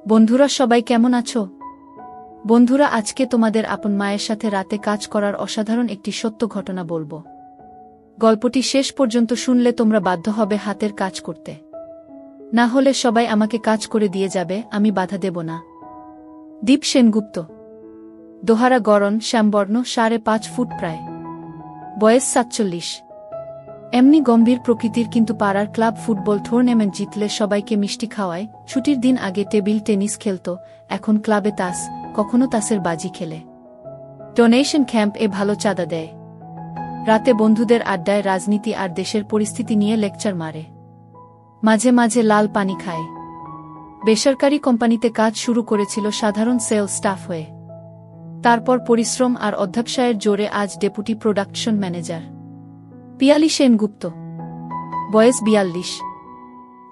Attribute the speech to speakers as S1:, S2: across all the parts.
S1: বন্ধুরা সবাই কেমন আছো? বন্ধুরা আজকে তোমাদের আপন মায়ের সাথে রাতে কাজ করার অসাধারণ একটি সত্য ঘটনা বলবো। গল্পটি শেষ পর্যন্ত শুনলে তোমরা বাধ্য হবে হাতের কাজ করতে। না হলে সবাই আমাকে কাজ করে দিয়ে যাবে, আমি বাধা দেব না। দীপ সেনগুপ্ত, দোহারা গড়ন, শ্যামবর্ণ, 5.5 ফুট প্রায়, বয়স 47। এমনি গম্ভীর প্রকৃতির, কিন্তু পাড়ার ক্লাব ফুটবল টুর্নামেন্ট জিতলে সবাইকে মিষ্টি খাওয়ায়। ছুটির দিন আগে টেবিল টেনিস খেলত, এখন ক্লাবে তাস, কখনো তাসের বাজি খেলে। ডোনেশন ক্যাম্প এ ভালো চাঁদা দেয়। রাতে বন্ধুদের আড্ডায় রাজনীতি আর দেশের পরিস্থিতি নিয়ে লেকচার মারে। মাঝে মাঝে লাল পানি খায়। বেসরকারি কোম্পানিতে কাজ শুরু করেছিল সাধারণ সেলস স্টাফ হয়ে। তারপর পরিশ্রম আর অধ্যবসায়ের জোরে আজ deputy production manager. Piyali Sengupta, বয়স 42।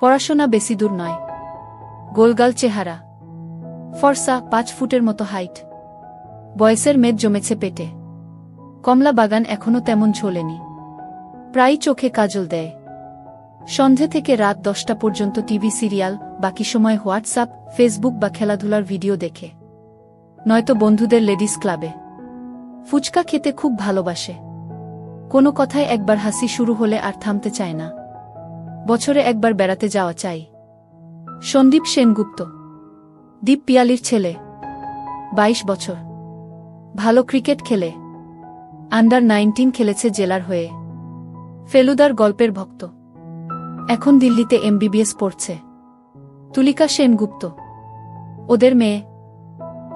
S1: পড়াশোনা বেশি দূর নয়। গোলগাল চেহারা, ফর্সা, 5 ফুটের মতো হাইট। বয়সের মেদ জমেছে পেটে। কমলা বাগান এখনো তেমন ঝোলেনি। প্রায় চোখে কাজল দেয়। সন্ধে থেকে রাত 10টা পর্যন্ত টিভি সিরিয়াল, বাকি সময় হোয়াটসঅ্যাপ, ফেসবুক বা খেলাধুলার ভিডিও দেখে। নয়তো বন্ধুদের লেডিস ক্লাবে। ফুচকা খেতে খুব ভালোবাসে। কোনো কথায় একবার হাসি শুরু হলে আর থামতে চায় না। বছরে একবার বেড়াতে যাওয়া চাই। সন্দীপ সেনগুপ্ত, দীপ পিয়ালির ছেলে, 22 বছর। ভালো ক্রিকেট খেলে। আন্ডার 19 খেলেছে জেলার হয়ে। ফেলুদার গল্পের ভক্ত। এখন দিল্লিতে MBBS পড়ছে। তুলিকা সেনগুপ্ত, ওদের মেয়ে,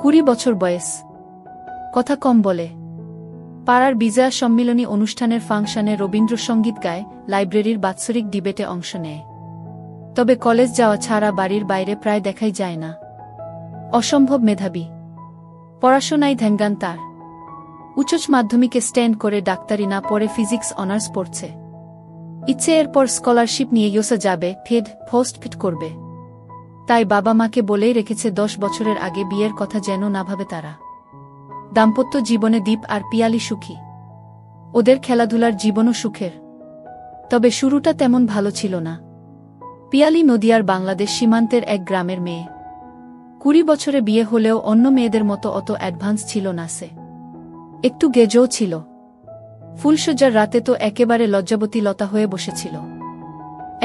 S1: 20 বছর বয়স। কথা কম বলে। পাড়ার বিজয়া সম্মিলনী অনুষ্ঠানের ফাংশনে রবীন্দ্রসঙ্গীত গায়, লাইব্রেরির বাৎসরিক ডিবেটে অংশ নেয়। তবে কলেজ যাওয়া ছাড়া বাড়ির বাইরে প্রায় দেখাই যায় না। অসম্ভব মেধাবী। পড়াশোনায় ধ্যানজ্ঞান তার। উচ্চ মাধ্যমিকে স্ট্যান্ড করে ডাক্তারি না পড়ে ফিজিক্স অনার্স পড়ছে। ইচ্ছে এরপর স্কলারশিপ নিয়ে ইউএসএ যাবে, পোস্ট করবে। তাই বাবা মাকে বলেই রেখেছে 10 বছরের আগে বিয়ের কথা যেন না ভাবে তারা। দাম্পত্য জীবনে দীপ আর পিয়ালি সুখী। ওদের খেলাধুলার জীবনও সুখের। তবে শুরুটা তেমন ভালো ছিল না। পিয়ালি নদিয়ার বাংলাদেশ সীমান্তের এক গ্রামের মেয়ে। 20 বছরে বিয়ে হলেও অন্য মেয়েদের মতো অত অ্যাডভান্স ছিল না সে। একটু গেজও ছিল। ফুলসজ্জার রাতে তো একেবারে লজ্জাবতী লতা হয়ে বসেছিল।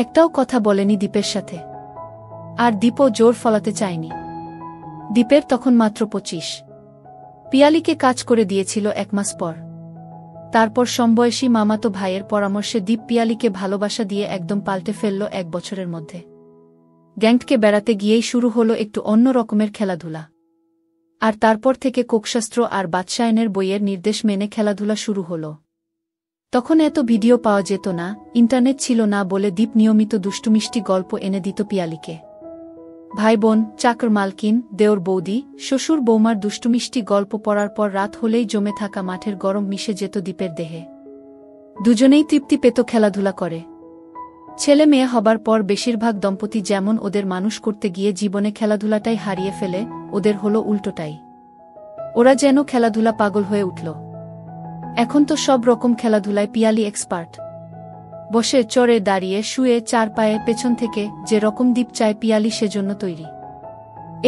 S1: একটাও কথা বলেনি দীপের সাথে। আর দীপও জোর ফলাতে চায়নি। দীপের তখন মাত্র 25। পিয়ালিকে কাজ করে দিয়েছিল 1 মাস পর। তারপর সমবয়সী মামাতো ভাইয়ের পরামর্শে দীপ পিয়ালিকে ভালোবাসা দিয়ে একদম পাল্টে ফেলল 1 বছরের মধ্যে। গ্যাংটকে বেড়াতে গিয়েই শুরু হলো একটু অন্য রকমের খেলাধুলা। আর তারপর থেকে কোকশাস্ত্র আর বাদশায়নের বইয়ের নির্দেশ মেনে খেলাধুলা শুরু হলো। তখন এত ভিডিও পাওয়া যেত না, ইন্টারনেট ছিল না বলে দীপ নিয়মিত দুষ্টুমিষ্টি গল্প এনে দিত পিয়ালিকে। ভাই বোন, চাকর মালকিন, দেওর বৌদি, শ্বশুর বৌমার দুষ্টুমিষ্টি গল্প পড়ার পর রাত হলেই জমে থাকা মাঠের গরম মিশে যেত দীপের দেহে। দুজনেই তৃপ্তি পেত খেলাধুলা করে। ছেলে মেয়ে হবার পর বেশিরভাগ দম্পতি যেমন ওদের মানুষ করতে গিয়ে জীবনে খেলাধুলাটাই হারিয়ে ফেলে, ওদের হলো উল্টোটাই। ওরা যেন খেলাধুলা পাগল হয়ে উঠল। এখন তো সব রকম খেলাধুলায় পিয়ালি এক্সপার্ট। বসে, চড়ে, দাঁড়িয়ে, শুয়ে, 4 পায়ে, পেছন থেকে যে রকম দীপ চায় পিয়ালি সেজন্য তৈরি।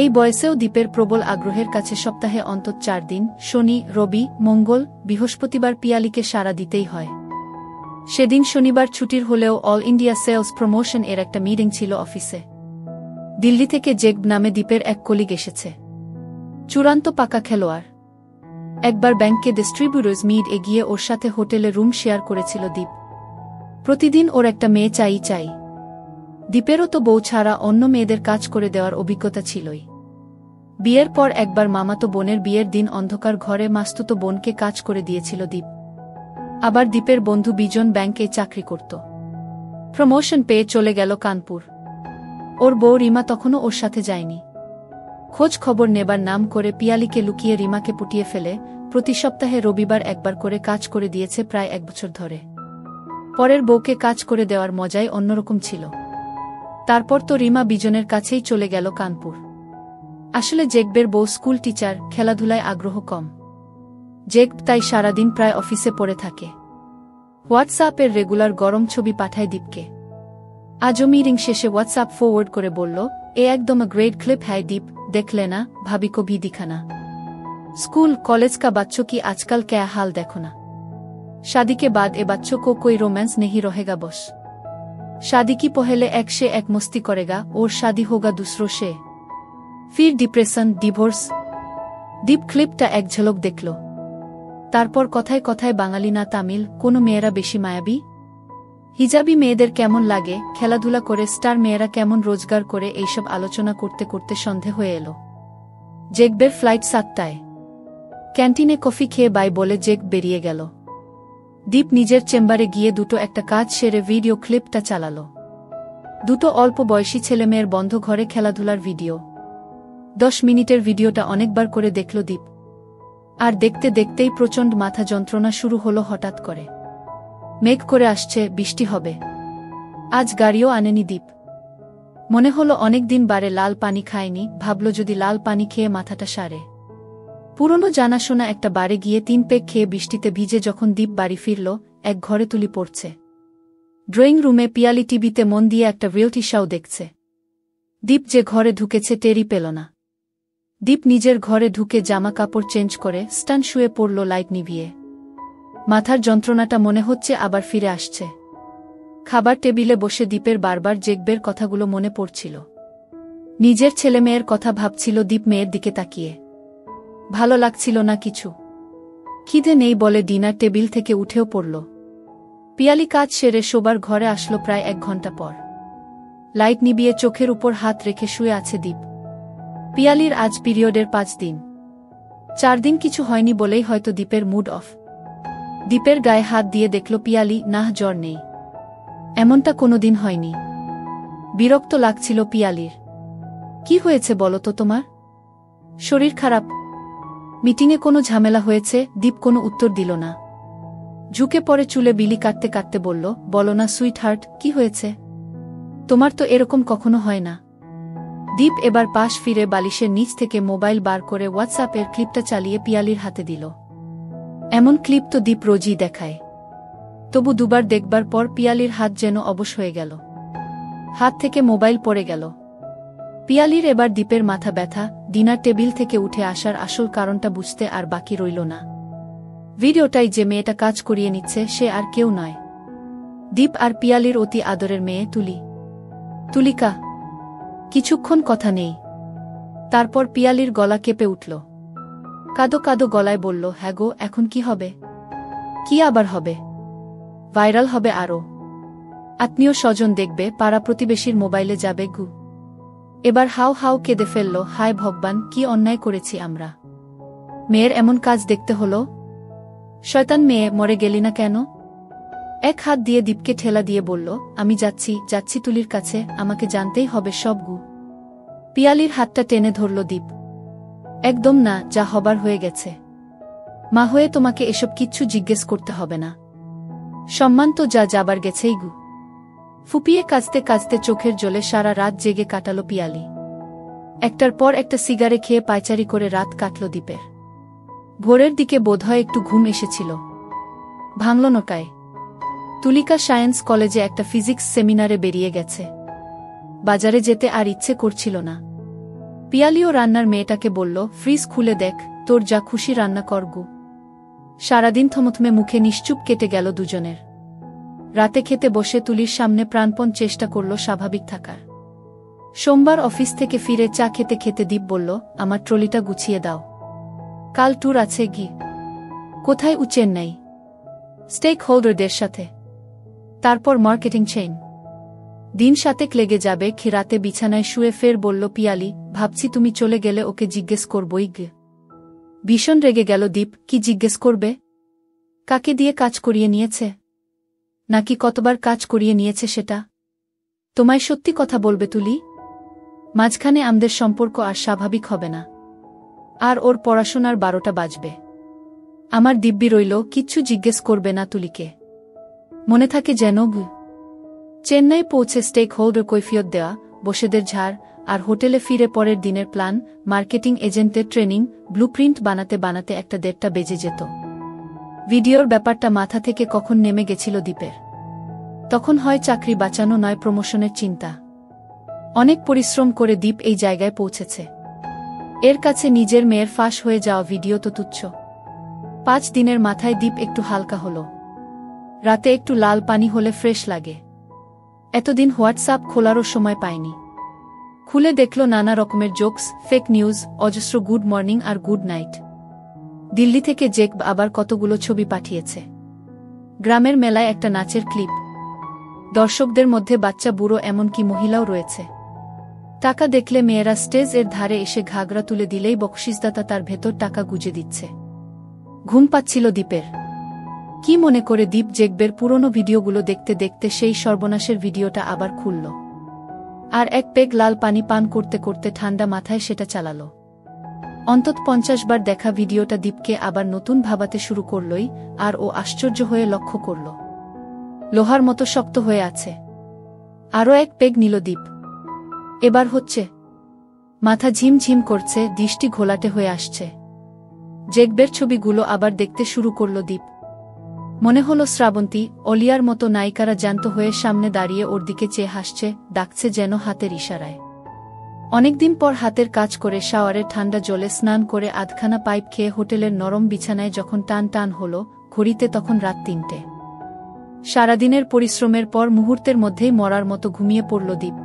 S1: এই বয়সেও দীপের প্রবল আগ্রহের কাছে সপ্তাহে অন্তত 4 দিন, শনি, রবি, মঙ্গল, বৃহস্পতিবার পিয়ালিকে সাড়া দিতেই হয়। সেদিন শনিবার ছুটির হলেও অল ইন্ডিয়া সেলস প্রমোশন এর একটা মিটিং ছিল অফিসে। দিল্লি থেকে জেকব নামে দীপের এক কলিগ এসেছে। চূড়ান্ত পাকা খেলোয়াড়। একবার ব্যাংকে ডিস্ট্রিবিউটরস মিট এগিয়ে ওর সাথে হোটেলে রুম শেয়ার করেছিল দীপ। প্রতিদিন ওর একটা মেয়ে চাই। দীপেরও তো বউ ছাড়া অন্য মেয়েদের কাজ করে দেওয়ার অভিজ্ঞতা ছিলই। বিয়ের পর একবার মামাতো বোনের বিয়ের দিন অন্ধকার ঘরে মাস্তুতো বোনকে কাজ করে দিয়েছিল দীপ। আবার দীপের বন্ধু বিজন ব্যাংকে চাকরি করত। প্রমোশন পেয়ে চলে গেল কানপুর। ওর বউ রিমা তখনও ওর সাথে যায়নি। খোঁজ খবর নেবার নাম করে পিয়ালিকে লুকিয়ে রিমাকে পুটিয়ে ফেলে প্রতি সপ্তাহে রবিবার একবার করে কাজ করে দিয়েছে প্রায় 1 বছর ধরে। পরের বউকে কাজ করে দেওয়ার মজাই অন্যরকম ছিল। তারপর তো রিমা বিজনের কাছেই চলে গেল কানপুর। আসলে জেকবের বউ স্কুল টিচার, খেলাধুলায় আগ্রহ কম। জেকব তাই সারাদিন প্রায় অফিসে পড়ে থাকে। হোয়াটসঅ্যাপের রেগুলার গরম ছবি পাঠায় দীপকে। আজও মিটিং শেষে হোয়াটসঅ্যাপ ফরওয়ার্ড করে বলল, ए एकदम ग्रेट क्लिप है दीप, देख लेना, भाभी को भी दिखाना। स्कूल कॉलेज का बच्चों की आजकल क्या हाल देखो ना। शादी के बाद ए बच्चों को कोई रोमांस नहीं रहेगा बस। शादी की पहले एक से एक मस्ती करेगा और शादी होगा दूसरों से, फिर डिप्रेशन, डिवोर्स। दीप क्लिपटा एक झलक देखलो। तारपर कथाय कथाय बांगाली ना तामिल, कोनो मेয়েরা বেশি মায়াবী? হিজাবি মেয়েদের কেমন লাগে, খেলাধুলা করে স্টার মেয়েরা কেমন রোজগার করে, এইসব আলোচনা করতে করতে সন্ধে হয়ে এলো। জেকবের ফ্লাইট 7টায়। ক্যান্টিনে কফি খেয়ে বাই বলে জেক বেরিয়ে গেল। দীপ নিজের চেম্বারে গিয়ে দুটো একটা কাজ সেরে ভিডিও ক্লিপটা চালালো। দুটো অল্প বয়সী ছেলেমেয়ের বন্ধ ঘরে খেলাধুলার ভিডিও। 10 মিনিটের ভিডিওটা অনেকবার করে দেখল দীপ। আর দেখতে দেখতেই প্রচণ্ড মাথা যন্ত্রণা শুরু হলো হঠাৎ করে। মেঘ করে আসছে, বৃষ্টি হবে। আজ গাড়িও আনেনি দীপ। মনে হলো অনেকদিন বারে লাল পানি খায়নি, ভাবল যদি লাল পানি খেয়ে মাথাটা সারে। পুরনো জানাশোনা একটা বারে গিয়ে 3 পেগ খেয়ে বৃষ্টিতে ভিজে যখন দীপ বাড়ি ফিরল, এক ঘরে তুলি পড়ছে। ড্রয়িং রুমে পিয়ালি টিভিতে মন দিয়ে একটা রিয়েলিটি শো দেখছে। দীপ যে ঘরে ঢুকেছে টেরই পেল না। দীপ নিজের ঘরে ঢুকে জামা কাপড় চেঞ্জ করে স্টান শুয়ে পড়ল লাইট নিভিয়ে। মাথার যন্ত্রণাটা মনে হচ্ছে আবার ফিরে আসছে। খাবার টেবিলে বসে দীপের বারবার জেকবের কথাগুলো মনে পড়ছিল। নিজের ছেলেমেয়ের কথা ভাবছিল দীপ মেয়ের দিকে তাকিয়ে। ভালো লাগছিল না কিছু। খিদে নেই বলে ডিনার টেবিল থেকে উঠেও পড়ল। পিয়ালি কাজ সেরে শোবার ঘরে আসলো প্রায় 1 ঘন্টা পর। লাইট নিবিয়ে চোখের উপর হাত রেখে শুয়ে আছে দীপ। পিয়ালির আজ পিরিয়ডের 5 দিন। 4 দিন কিছু হয়নি বলেই হয়তো দীপের মুড অফ। দীপের গায়ে হাত দিয়ে দেখল পিয়ালি, নাহ জ্বর নেই। এমনটা কোনোদিন হয়নি। বিরক্ত লাগছিল পিয়ালির। কি হয়েছে বলো তো তোমার? শরীর খারাপ? মিটিংয়ে কোনো ঝামেলা হয়েছে? দীপ কোনো উত্তর দিল না। ঝুঁকে পড়ে চুলে বিলি কাটতে কাটতে বলল, বলো না সুইট হার্ট, কি হয়েছে? তোমার তো এরকম কখনো হয় না। দীপ এবার পাশ ফিরে বালিশের নিচ থেকে মোবাইল বার করে হোয়াটসঅ্যাপের ক্লিপটা চালিয়ে পিয়ালির হাতে দিল। এমন ক্লিপ তো দীপ রোজই দেখায়। তবু দুবার দেখবার পর পিয়ালির হাত যেন অবশ হয়ে গেল। হাত থেকে মোবাইল পড়ে গেল। পিয়ালির এবার দীপের মাথা ব্যথা। ডিনার টেবিল থেকে উঠে আসার আসল কারণটা বুঝতে আর বাকি রইল না। ভিডিওটাই যে মেয়েটা কাজ করিয়ে নিচ্ছে সে আর কেউ নয়, দীপ আর পিয়ালির অতি আদরের মেয়ে তুলি। তুলিকা। কিছুক্ষণ কথা নেই। তারপর পিয়ালির গলা কেঁপে উঠল। কাঁদো কাঁদো গলায় বলল, হ্যাঁ গো, এখন কি হবে? কি আবার হবে? ভাইরাল হবে আরও। আত্মীয় স্বজন দেখবে, পাড়া প্রতিবেশীর মোবাইলে যাবে গু। এবার হাউ হাউ কেঁদে ফেলল, হায় ভগবান, কি অন্যায় করেছি আমরা। মেয়ের এমন কাজ দেখতে হলো। শয়তান মেয়ে, মরে গেলি না কেন? এক হাত দিয়ে দীপকে ঠেলা দিয়ে বলল, আমি যাচ্ছি যাচ্ছি তুলির কাছে, আমাকে জানতেই হবে সব গু। পিয়ালির হাতটা টেনে ধরল দীপ। একদম না, যা হবার হয়ে গেছে। মা হয়ে তোমাকে এসব কিচ্ছু জিজ্ঞেস করতে হবে না। সম্মান তো যা যাবার গেছেই গু। ফুপিয়ে কাঁদতে কাঁদতে চোখের জলে সারা রাত জেগে কাটালো পিয়ালি। একটার পর একটা সিগারে খেয়ে পায়চারি করে রাত কাটল দীপের। ভোরের দিকে বোধহয় একটু ঘুম এসেছিল। ভাঙল নটায়। তুলিকা সায়েন্স কলেজে একটা ফিজিক্স সেমিনারে বেরিয়ে গেছে। বাজারে যেতে আর ইচ্ছে করছিল না। পিয়ালিও রান্নার মেয়েটাকে বলল, ফ্রিজ খুলে দেখ, তোর যা খুশি রান্না কর গু। সারাদিন থমথমে মুখে নিশ্চুপ কেটে গেল দুজনের। রাতে খেতে বসে তুলির সামনে প্রাণপণ চেষ্টা করল স্বাভাবিক থাকার। সোমবার অফিস থেকে ফিরে চা খেতে খেতে দীপ বলল, আমার ট্রলিটা গুছিয়ে দাও, কাল ট্যুর আছে গি। কোথায়? চেন্নাই। স্টেক হোল্ডারদের সাথে। তারপর মার্কেটিং চেইন। দিন 7 লেগে যাবে। রাতে বিছানায় শুয়ে ফের বলল পিয়ালি, ভাবছি তুমি চলে গেলে ওকে জিজ্ঞেস করবই গে। ভীষণ রেগে গেল দীপ। কি জিজ্ঞেস করবে? কাকে দিয়ে কাজ করিয়ে নিয়েছে? নাকি কতবার কাজ করিয়ে নিয়েছে সেটা? তোমায় সত্যি কথা বলবে তুলি? মাঝখানে আমাদের সম্পর্ক আর স্বাভাবিক হবে না। আর ওর পড়াশোনার 12টা বাজবে। আমার দিব্যি রইল, কিচ্ছু জিজ্ঞেস করবে না তুলিকে। মনে থাকে যেন গু। চেন্নাই পৌঁছে স্টেক হোল্ডার কৈফিয়ত দেওয়া, বসেদের ঝাড়, আর হোটেলে ফিরে পরের দিনের প্ল্যান, মার্কেটিং এজেন্টের ট্রেনিং, ব্লুপ্রিন্ট বানাতে বানাতে 1-1.5টা বেজে যেত। ভিডিওর ব্যাপারটা মাথা থেকে কখন নেমে গেছিল দীপের। তখন হয় চাকরি বাঁচানো, নয় প্রমোশনের চিন্তা। অনেক পরিশ্রম করে দীপ এই জায়গায় পৌঁছেছে। এর কাছে নিজের মেয়ের ফাঁস হয়ে যাওয়া ভিডিও তো তুচ্ছ। 5 দিনের মাথায় দীপ একটু হালকা হলো। রাতে একটু লাল পানি হলে ফ্রেশ লাগে। এতদিন হোয়াটসঅ্যাপ খোলারও সময় পায়নি। খুলে দেখল নানা রকমের জোকস, ফেক নিউজ, অজস্র গুড মর্নিং আর গুড নাইট। দিল্লি থেকে জেক আবার কতগুলো ছবি পাঠিয়েছে। গ্রামের মেলায় একটা নাচের ক্লিপ। দর্শকদের মধ্যে বাচ্চা বুড়ো এমনকি মহিলাও রয়েছে। টাকা দেখলে মেয়েরা স্টেজ এর ধারে এসে ঘাগরা তুলে দিলেই বকশিসদাতা তার ভেতর টাকা গুজে দিচ্ছে। ঘুম পাচ্ছিল দীপের। কি মনে করে দীপ জেকবের পুরনো ভিডিওগুলো দেখতে দেখতে সেই সর্বনাশের ভিডিওটা আবার খুলল। আর এক পেগ লাল পানি পান করতে করতে ঠান্ডা মাথায় সেটা চালালো। অন্তত 50 বার দেখা ভিডিওটা দীপকে আবার নতুন ভাবাতে শুরু করলই, আর ও আশ্চর্য হয়ে লক্ষ্য করল লোহার মতো শক্ত হয়ে আছে। আরও এক পেগ নিল দীপ। এবার হচ্ছে। মাথা ঝিমঝিম করছে, দৃষ্টি ঘোলাটে হয়ে আসছে। জেকবের ছবিগুলো আবার দেখতে শুরু করল দীপ। মনে হলো শ্রাবন্তী, অলিয়ার মতো নায়িকারা জ্যান্ত হয়ে সামনে দাঁড়িয়ে ওর দিকে চেয়ে হাসছে, ডাকছে যেন হাতের ইশারায়। অনেকদিন পর হাতের কাজ করে শাওয়ারে ঠান্ডা জলে স্নান করে আধখানা পাইপ খেয়ে হোটেলের নরম বিছানায় যখন টান টান হলো, ঘড়িতে তখন রাত 3টে। সারাদিনের পরিশ্রমের পর মুহূর্তের মধ্যেই মরার মতো ঘুমিয়ে পড়ল দীপ।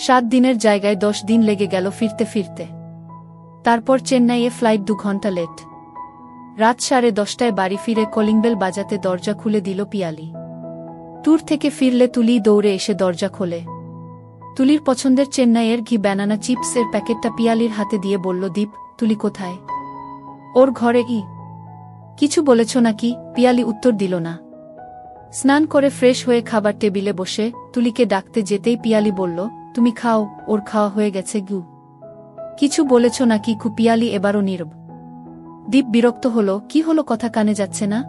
S1: 7 দিনের জায়গায় 10 দিন লেগে গেল ফিরতে ফিরতে। তারপর চেন্নাইয়ে ফ্লাইট 2 ঘন্টা লেট। রাত 10:30টায় বাড়ি ফিরে কলিংবেল বাজাতে দরজা খুলে দিল পিয়ালি। ট্যুর থেকে ফিরলে তুলি দৌড়ে এসে দরজা খোলে। তুলির পছন্দের চেন্নাইয়ের ঘি ব্যানানা চিপস এর প্যাকেটটা পিয়ালির হাতে দিয়ে বলল, দীপ, তুলি কোথায়? ওর ঘরে। কিছু বলেছ নাকি? পিয়ালি উত্তর দিল না। স্নান করে ফ্রেশ হয়ে খাবার টেবিলে বসে তুলিকে ডাকতে যেতেই পিয়ালি বলল, তুমি খাও, ওর খাওয়া হয়ে গেছে। কিছু বলেছ নাকি? পিয়ালি এবারও নীরব। দীপ বিরক্ত হলো, কি হলো, কথা কানে যাচ্ছে না?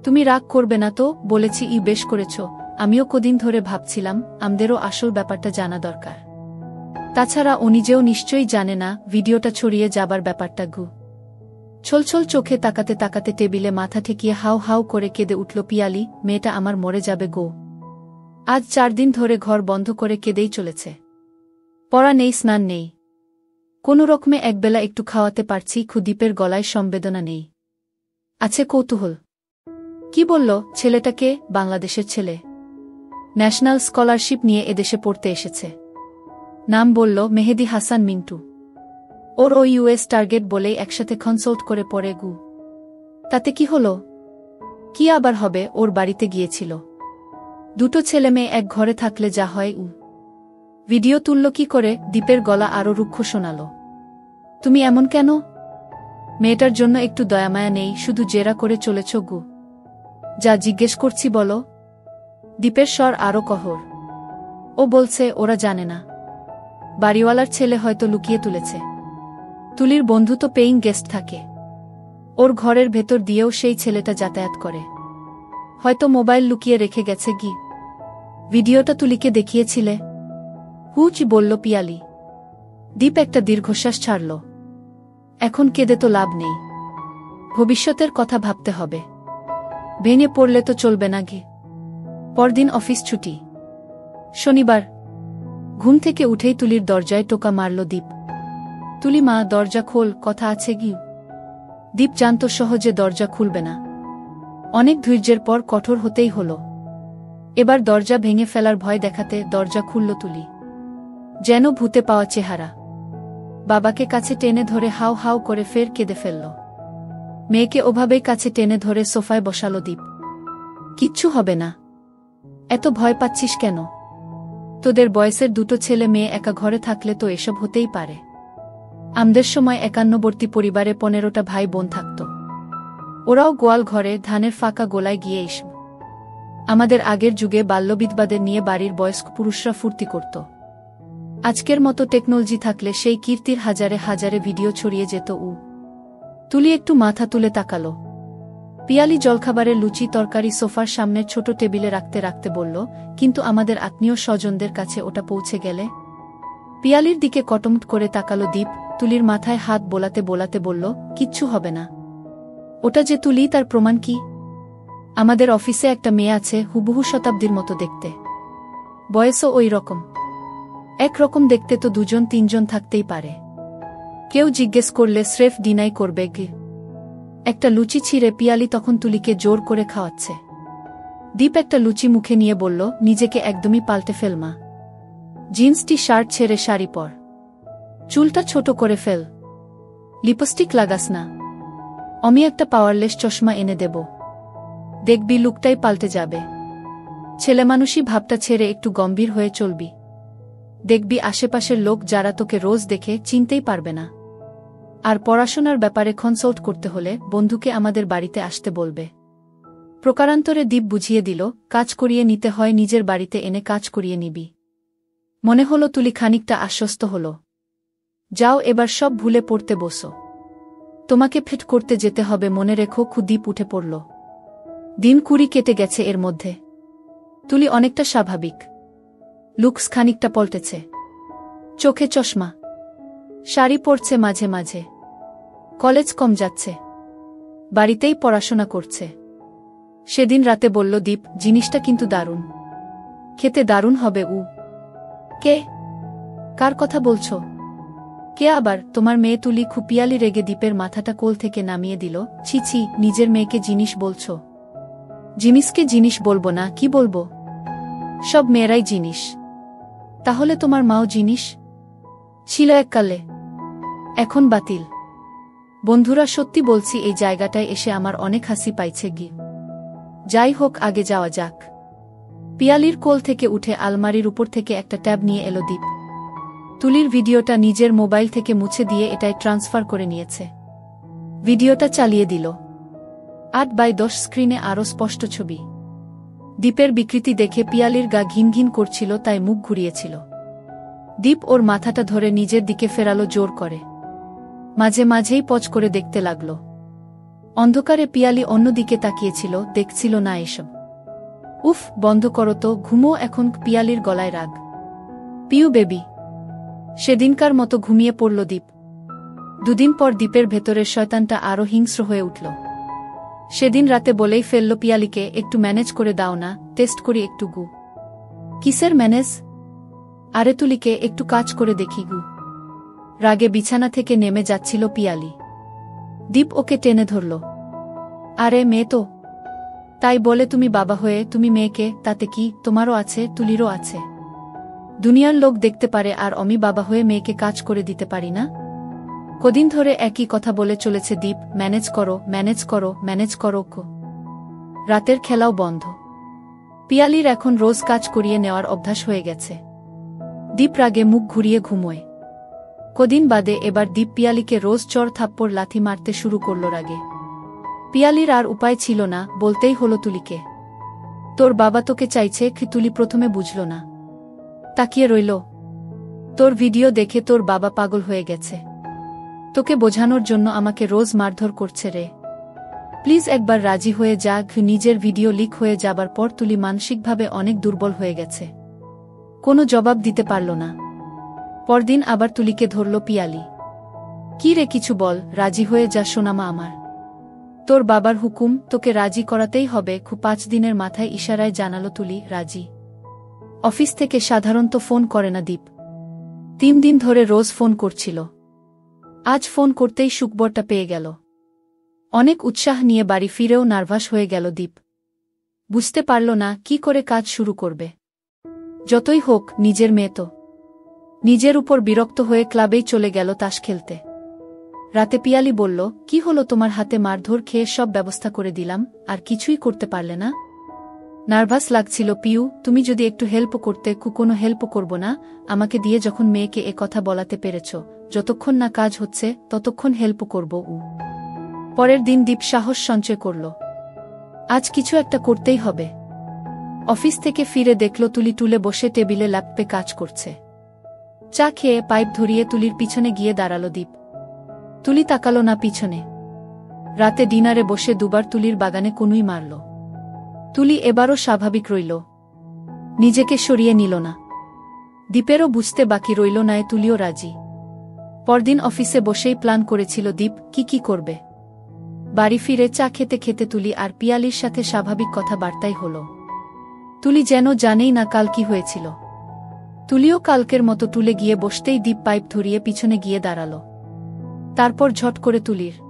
S1: তুমি রাগ করবে না তো? বলেছি বেশ করেছ। আমিও কদিন ধরে ভাবছিলাম আমাদেরও আসল ব্যাপারটা জানা দরকার। তাছাড়া ও নিজেও নিশ্চয়ই জানে না ভিডিওটা ছড়িয়ে যাবার ব্যাপারটা। ছলছল চোখে তাকাতে তাকাতে টেবিলে মাথা ঠেকিয়ে হাউ হাউ করে কেঁদে উঠল পিয়ালি, মেয়েটা আমার মরে যাবে গো। আজ 4 দিন ধরে ঘর বন্ধ করে কেঁদেই চলেছে। পড়া নেই, স্নান নেই, কোনো রকমে একবেলা একটু খাওয়াতে পারছি। দীপের গলায় সম্বেদনা নেই, আছে কৌতূহল। কি বলল? ছেলেটাকে? বাংলাদেশের ছেলে, ন্যাশনাল স্কলারশিপ নিয়ে এদেশে পড়তে এসেছে। নাম বলল মেহেদি হাসান মিন্টু। ওর ও ইউএস টার্গেট বলেই একসাথে কনসাল্ট করে পড়ে। তাতে কি হলো? কি আবার হবে? ওর বাড়িতে গিয়েছিল। 2 ছেলে মেয়ে এক ঘরে থাকলে যা হয়। ভিডিও তুলল কি করে? দীপের গলা আরো রুক্ষ শোনাল। তুমি এমন কেন? মেয়েটার জন্য একটু দয়ামায়া নেই? শুধু জেরা করে চলেছ। যা জিজ্ঞেস করছি বলো। দীপের স্বর আরো কহর। ও বলছে ওরা জানে না। বাড়িওয়ালার ছেলে হয়তো লুকিয়ে তুলেছে। তুলির বন্ধু তো পেইং গেস্ট থাকে। ওর ঘরের ভেতর দিয়েও সেই ছেলেটা যাতায়াত করে। হয়তো মোবাইল লুকিয়ে রেখে গেছে। ভিডিওটা তুলিকে দেখিয়েছিলে? বলল পিয়ালি। দীপ একটা দীর্ঘশ্বাস ছাড়ল। এখন কেঁদে তো লাভ নেই, ভবিষ্যতের কথা ভাবতে হবে। ভেঙে পড়লে তো চলবে না। পরদিন অফিস ছুটি, শনিবার। ঘুম থেকে উঠেই তুলির দরজায় টোকা মারল দীপ। তুলি মা, দরজা খোল, কথা আছে। দীপ জানত সহজে দরজা খুলবে না। অনেক ধৈর্যের পর কঠোর হতেই হল। এবার দরজা ভেঙে ফেলার ভয় দেখাতে দরজা খুলল তুলি। যেন ভূতে পাওয়া চেহারা। বাবাকে কাছে টেনে ধরে হাউ হাউ করে ফের কেঁদে ফেলল। মেয়েকে ওভাবেই কাছে টেনে ধরে সোফায় বসালো দীপ। কিচ্ছু হবে না, এত ভয় পাচ্ছিস কেন? তোদের বয়সের 2 ছেলে মেয়ে একা ঘরে থাকলে তো এসব হতেই পারে। আমাদের সময় 51বর্তী পরিবারে 15টা ভাই বোন থাকত। ওরাও গোয়াল ঘরে ধানের ফাঁকা গোলায় গিয়ে এসব। আমাদের আগের যুগে বাল্যবিধবাদের নিয়ে বাড়ির বয়স্ক পুরুষরা ফুর্তি করত। আজকের মতো টেকনোলজি থাকলে সেই কীর্তির হাজারে হাজারে ভিডিও ছড়িয়ে যেত। তুলি একটু মাথা তুলে তাকালো। পিয়ালি জলখাবারের লুচি তরকারি সোফার সামনের ছোট টেবিলে রাখতে রাখতে বলল, কিন্তু আমাদের আত্মীয় স্বজনদের কাছে ওটা পৌঁছে গেলে? পিয়ালির দিকে কটমট করে তাকালো দীপ। তুলির মাথায় হাত বোলাতে বোলাতে বলল, কিচ্ছু হবে না। ওটা যে তুলি তার প্রমাণ কি? আমাদের অফিসে একটা মেয়ে আছে, হুবহু শতাব্দীর মতো দেখতে, বয়সও ওই রকম। একরকম দেখতে তো দুজন তিনজন থাকতেই পারে। কেউ জিজ্ঞেস করলে স্রেফ ডিনাই করবে গে। একটা লুচি ছিঁড়ে পিয়ালি তখন তুলিকে জোর করে খাওয়াচ্ছে। দীপ একটা লুচি মুখে নিয়ে বলল, নিজেকে একদমই পাল্টে ফেলমা। জিন্স টি শার্ট ছেড়ে শাড়ি পর, চুলটা ছোট করে ফেল, লিপস্টিক লাগাস না, আমি একটা পাওয়ারলেস চশমা এনে দেব, দেখবি লুকটাই পাল্টে যাবে। ছেলেমানুষী ভাবটা ছেড়ে একটু গম্ভীর হয়ে চলবি, দেখবি আশেপাশের লোক যারা তোকে রোজ দেখে চিনতেই পারবে না। আর পড়াশোনার ব্যাপারে কনসাল্ট করতে হলে বন্ধুকে আমাদের বাড়িতে আসতে বলবে। প্রকারান্তরে দীপ বুঝিয়ে দিল, কাজ করিয়ে নিতে হয় নিজের বাড়িতে এনে কাজ করিয়ে নিবি। মনে হলো তুলি খানিকটা আশ্বস্ত হল। যাও এবার সব ভুলে পড়তে বসো, তোমাকে ফিট করতে যেতে হবে মনে রেখো। দীপ উঠে পড়ল। দিন 20 কেটে গেছে এর মধ্যে। তুলি অনেকটা স্বাভাবিক, লুকস খানিকটা পল্টেছে, চোখে চশমা, শাড়ি পরছে মাঝে মাঝে, কলেজ কম যাচ্ছে, বাড়িতেই পড়াশোনা করছে। সেদিন রাতে বলল দীপ, জিনিসটা কিন্তু দারুণ, খেতে দারুণ হবে। কে? কার কথা বলছো? কে আবার? তোমার মেয়ে তুলি। খুপিয়ালি রেগে দীপের মাথাটা কোল থেকে নামিয়ে দিল। ছি ছি, নিজের মেয়েকে জিনিস বলছো? জিনিসকে জিনিস বলবো না, কি বলবো? সব মেয়েরাই জিনিস। তাহলে তোমার মাও জিনিস ছিল এককালে, এখন বাতিল। বন্ধুরা, সত্যি বলছি এই জায়গাটায় এসে আমার অনেক হাসি পাইছে গি। যাই হোক, আগে যাওয়া যাক। পিয়ালির কোল থেকে উঠে আলমারির উপর থেকে একটা ট্যাব নিয়ে এলো দীপ। তুলির ভিডিওটা নিজের মোবাইল থেকে মুছে দিয়ে এটায় ট্রান্সফার করে নিয়েছে। ভিডিওটা চালিয়ে দিল। 8x10 স্ক্রিনে আরও স্পষ্ট ছবি। দীপের বিকৃতি দেখে পিয়ালির গা ঘিন ঘিন করছিল, তাই মুখ ঘুরিয়েছিল। দীপ ওর মাথাটা ধরে নিজের দিকে ফেরালো জোর করে। মাঝে মাঝেই পজ করে দেখতে লাগল। অন্ধকারে পিয়ালি অন্যদিকে তাকিয়েছিল, দেখছিল না এসব। উফ, বন্ধ করো তো, ঘুমো এখন। পিয়ালির গলায় রাগ। পিউ বেবি। সেদিনকার মতো ঘুমিয়ে পড়ল দীপ। দুদিন পর দীপের ভেতরের শয়তানটা আরও হিংস্র হয়ে উঠল। সেদিন রাতে বলেই ফেলল পিয়ালিকে, একটু ম্যানেজ করে দাও না, টেস্ট করি একটু গু। কিসের ম্যানেজ? আরে তুলিকে একটু কাজ করে দেখি গু। রাগে বিছানা থেকে নেমে যাচ্ছিল পিয়ালি। দীপ ওকে টেনে ধরল। আরে মেয়ে তো, তাই বলে তুমি বাবা হয়ে তুমি মেয়েকে, তাতে কি? তোমারও আছে, তুলিরও আছে। দুনিয়ার লোক দেখতে পারে আর আমি বাবা হয়ে মেয়েকে কাজ করে দিতে পারি না? কদিন ধরে একই কথা বলে চলেছে দীপ, ম্যানেজ করো, ম্যানেজ করো, ম্যানেজ করো। রাতের খেলাও বন্ধ। পিয়ালির এখন রোজ কাজ করিয়ে নেওয়ার অভ্যাস হয়ে গেছে। দীপ রাগে মুখ ঘুরিয়ে ঘুমোয়। কদিন বাদে এবার দীপ পিয়ালিকে রোজ চর থাপ্পড় লাথি মারতে শুরু করল রাগে। পিয়ালির আর উপায় ছিল না, বলতেই হলো তুলিকে, তোর বাবা তোকে চাইছে। তুলি প্রথমে বুঝল না, তাকিয়ে রইল। তোর ভিডিও দেখে তোর বাবা পাগল হয়ে গেছে, তোকে বোঝানোর জন্য আমাকে রোজ মারধর করছে রে। প্লিজ একবার রাজি হয়ে যা। নিজের ভিডিও লিক হয়ে যাবার পর তুলি মানসিকভাবে অনেক দুর্বল হয়ে গেছে। কোনো জবাব দিতে পারল না। পরদিন আবার তুলিকে ধরল পিয়ালি। কি রে, কিছু বল, রাজি হয়ে যা সোনামা আমার। তোর বাবার হুকুম, তোকে রাজি করাতেই হবে। 5 দিনের মাথায় ইশারায় জানালো তুলি রাজি। অফিস থেকে সাধারণত ফোন করে না দীপ। 3 দিন ধরে রোজ ফোন করছিল। আজ ফোন করতেই সুখবরটা পেয়ে গেল। অনেক উৎসাহ নিয়ে বাড়ি ফিরেও নার্ভাস হয়ে গেল দীপ। বুঝতে পারল না কি করে কাজ শুরু করবে। যতই হোক, নিজের মেয়ে তো। নিজের উপর বিরক্ত হয়ে ক্লাবেই চলে গেল তাস খেলতে। রাতে পিয়ালি বলল, কি হলো তোমার? হাতে মারধর খেয়ে সব ব্যবস্থা করে দিলাম, আর কিছুই করতে পারলে না? নার্ভাস লাগছিল পিউ, তুমি যদি একটু হেল্প করতে। কোনো হেল্প করব না, আমাকে দিয়ে যখন মেয়েকে এ কথা বলাতে পেরেছ, যতক্ষণ না কাজ হচ্ছে ততক্ষণ হেল্প করব। পরের দিন দীপ সাহস সঞ্চয় করল, আজ কিছু একটা করতেই হবে। অফিস থেকে ফিরে দেখল তুলি টুলে বসে টেবিলে ল্যাপটপে কাজ করছে। চা খেয়ে পাইপ ধরিয়ে তুলির পিছনে গিয়ে দাঁড়ালো দীপ। তুলি তাকালো না পিছনে। রাতে ডিনারে বসে দুবার তুলির বাগানে কনুই মারল। তুলি এবারও স্বাভাবিক রইল, নিজেকে সরিয়ে নিল না। দীপেরও বুঝতে বাকি রইল না, তুলিও রাজি। পরদিন অফিসে বসেই প্ল্যান করেছিল দীপ কি করবে। বাড়ি ফিরে চা খেতে খেতে তুলি আর পিয়ালির সাথে স্বাভাবিক কথাবার্তাই হল। তুলি যেন জানেই না কাল কি হয়েছিল। তুলিও কালকের মতো টুলে গিয়ে বসতেই দীপ পাইপ ধরিয়ে পিছনে গিয়ে দাঁড়াল। তারপর ঝট করে তুলির